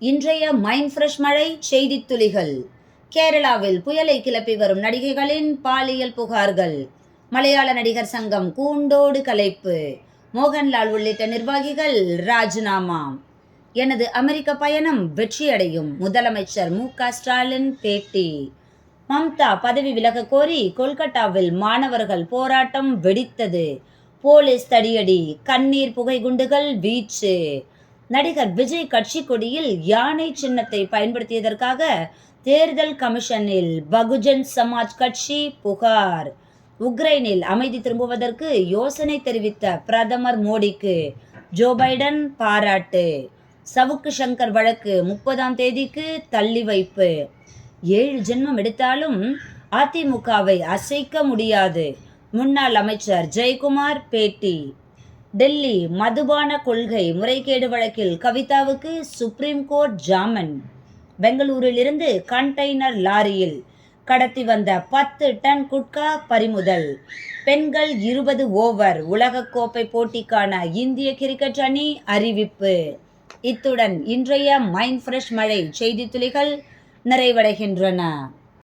இன்றைய mind fresh மழை செய்தித் துளிகள். கேரளாவில் புயலை கிளப்பி வரும் நடிகைகளின் பாலியல் புகார்கள். மலையாள நடிகர் சங்கம் கூண்டோடு கலைப்பு. மோகன்லால் உள்ளிட்ட நிர்வாகிகள் ராஜினாமா. எனது அமெரிக்க பயணம் வெற்றியடையும், முதலமைச்சர் மு.க.ஸ்டாலின் பேட்டி. மம்தா பதவி விலக கோரி கொல்கத்தாவில் மாணவர்கள் போராட்டம் வெடித்தது. போலீஸ் தடியடி, கண்ணீர் புகை குண்டுகள் வீச்சு. நடிகர் விஜய் கட்சி கொடியில் யானை சின்னத்தை பயன்படுத்தியதற்காக தேர்தல் கமிஷனில் பகுஜன் சமாஜ் கட்சி புகார். உக்ரைனில் அமைதி திரும்புவதற்கு யோசனை தெரிவித்த பிரதமர் மோடிக்கு ஜோ பைடன் பாராட்டு. சவுக்கு சங்கர் வழக்கு 30ஆம் தேதிக்கு தள்ளி வைப்பு. 7 ஜென்மம் எடுத்தாலும் அதிமுகவை அசைக்க முடியாது, முன்னாள் அமைச்சர் ஜெயக்குமார் பேட்டி. டெல்லி மதுபான கொள்கை முறைகேடு வழக்கில் கவிதாவுக்கு சுப்ரீம் கோர்ட் ஜாமீன். பெங்களூரில் இருந்து கண்டெய்னர் லாரியில் கடத்தி வந்த 10 டன் குட்கா பறிமுதல். பெண்கள் 20 ஓவர் உலகக்கோப்பை போட்டிக்கான இந்திய கிரிக்கெட் அணி அறிவிப்பு. இத்துடன் இன்றைய மைண்ட் ஃப்ரெஷ் மழை செய்தி துளிகள் நிறைவடைகின்றன.